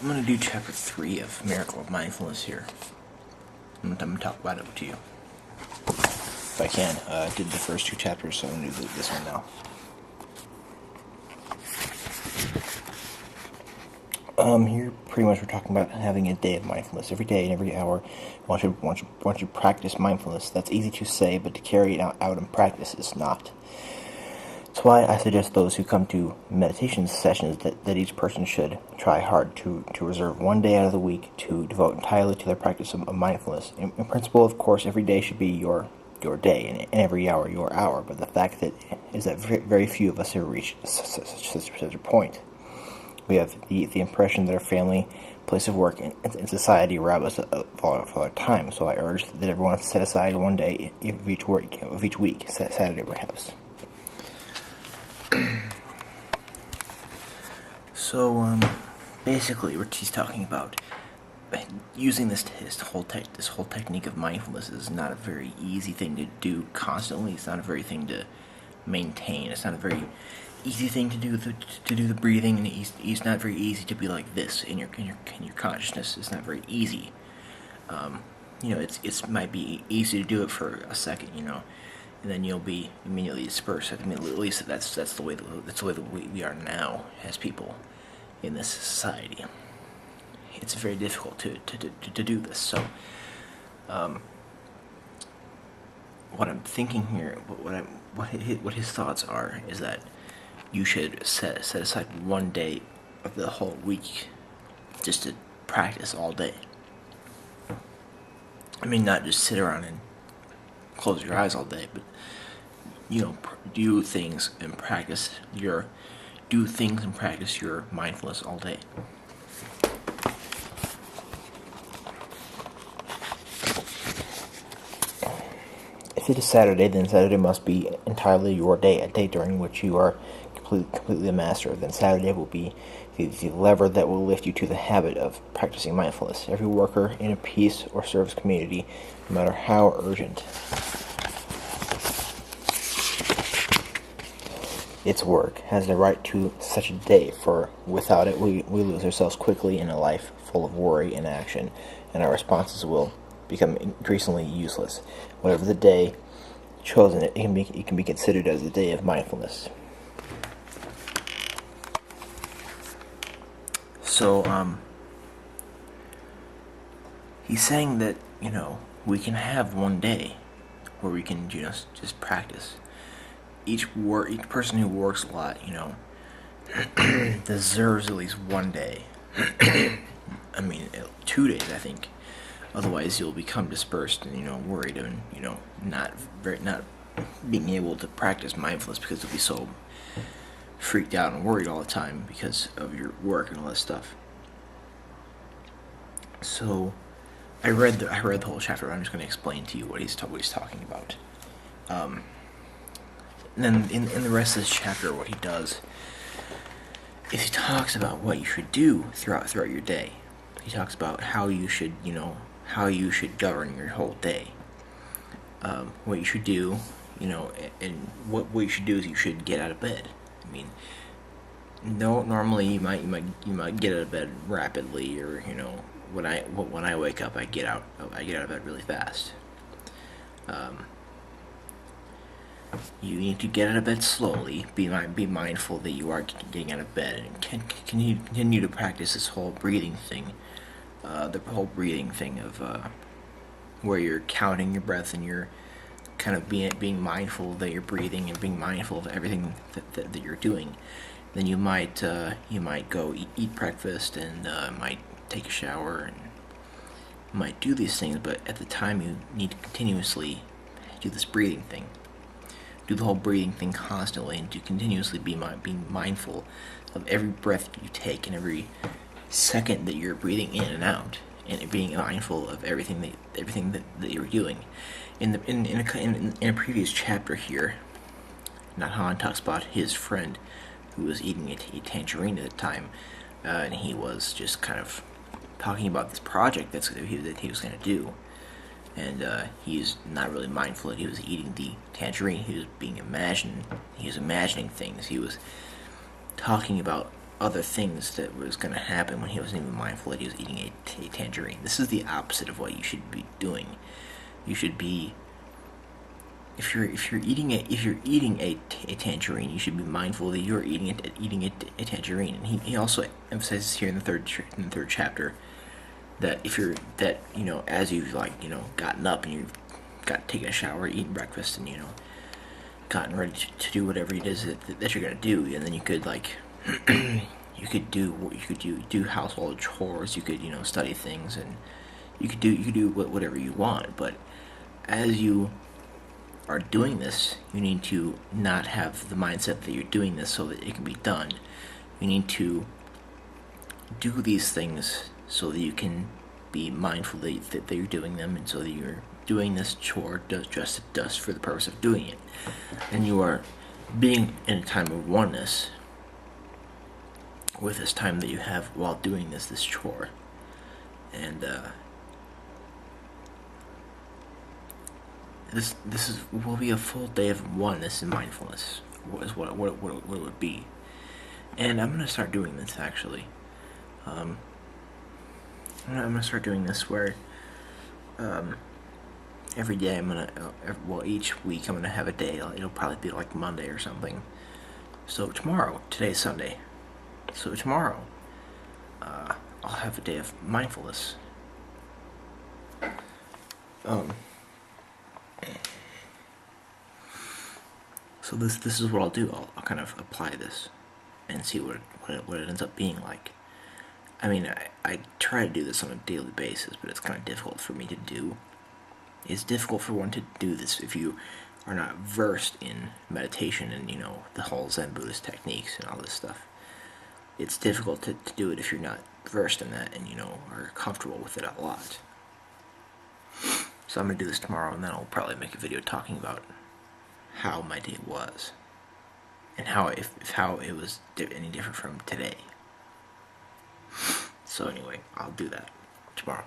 I'm going to do chapter 3 of Miracle of Mindfulness here. I'm going to talk about it to you. If I can. I did the first 2 chapters, so I'm going to do this one now. Here, pretty much we're talking about having a day of mindfulness. Every day and every hour, once you practice mindfulness. That's easy to say, but to carry it out in practice is not. That's why I suggest those who come to meditation sessions that each person should try hard to reserve one day out of the week to devote entirely to their practice of mindfulness. In principle, of course, every day should be your day, and every hour your hour, but the fact is that very few of us have reached such a point. We have the impression that our family, place of work, and society rob us of our time, so I urge that everyone set aside one day of each week, Saturday perhaps. So, basically, what he's talking about, using this whole technique of mindfulness is not a very easy thing to do constantly. It's not a very thing to maintain. It's not a very easy thing to do the breathing, and it's not very easy to be like this in your consciousness. It's not very easy. It might be easy to do it for a second, and then you'll be immediately dispersed. I mean, at least that's the way that we are now as people in this society. It's very difficult to do this. So, what I'm thinking here, what his thoughts are, is that you should set aside one day of the whole week just to practice all day. I mean, not just sit around and close your eyes all day, but do things and practice your mindfulness all day. If it is Saturday, then Saturday must be entirely your day, a day during which you are completely a master. Then Saturday will be the lever that will lift you to the habit of practicing mindfulness. Every worker in a peace or service community, no matter how urgent its work, has the right to such a day, for without it we lose ourselves quickly in a life full of worry and action, and our responses will become increasingly useless. Whatever the day chosen, it can be considered as a day of mindfulness. So, he's saying that, we can have one day where we can, just practice. Each person who works a lot, deserves at least one day. I mean, 2 days, I think. Otherwise, you'll become dispersed and, worried and, not being able to practice mindfulness because you'll be so freaked out and worried all the time because of your work and all that stuff. So, I read the whole chapter. I'm just going to explain to you what he's talking about. And then in the rest of this chapter, what he does is he talks about what you should do throughout your day. He talks about how you should govern your whole day. What you should do, and what you should do is you should get out of bed. I mean, normally you might get out of bed rapidly, or when I wake up, I get out of bed really fast. You need to get out of bed slowly. Be mindful that you are getting out of bed, and continue to practice this whole breathing thing. The whole breathing thing of where you're counting your breath and you're kind of being mindful that you're breathing and being mindful of everything that you're doing. Then you might go eat breakfast and might take a shower and might do these things, but at the time you need to continuously do this breathing thing. Do the whole breathing thing constantly, and to continuously be mindful of every breath you take and every second that you're breathing in and out, and being mindful of everything that you're doing. In a previous chapter here, Nhat Hanh talks about his friend who was eating a tangerine at the time, and he was just kind of talking about this project that he was going to do. And he's not really mindful that he was eating the tangerine. He was imagining things. He was talking about other things that was going to happen when he wasn't even mindful that he was eating a tangerine. This is the opposite of what you should be doing. You should be, if you're eating a tangerine, you should be mindful that you're eating a tangerine. And he also emphasizes here in the third chapter that if you're that as you've gotten up and you've taken a shower, eaten breakfast, and gotten ready to do whatever it is that you're gonna do, and then you could you could do household chores, you could study things, and you could do whatever you want. But as you are doing this, you need to not have the mindset that you're doing this so that it can be done. You need to do these things so that you can be mindful that you're doing them, and so that you're doing this chore just for the purpose of doing it. And you are being in a time of oneness with this time that you have while doing this chore. And this will be a full day of oneness and mindfulness. Is what it would be. And I'm gonna start doing this actually. I'm gonna start doing this where every day each week I'm gonna have a day. It'll probably be like Monday or something. So today's Sunday. So tomorrow, I'll have a day of mindfulness. So this is what I'll do. I'll kind of apply this and see what it ends up being like. I mean, I try to do this on a daily basis, but it's kind of difficult for me to do. It's difficult for one to do this if you are not versed in meditation and the whole Zen Buddhist techniques and all this stuff. It's difficult to do it if you're not versed in that and are comfortable with it a lot. So I'm gonna do this tomorrow, and then I'll probably make a video talking about how my day was and how it was any different from today. So anyway, I'll do that tomorrow.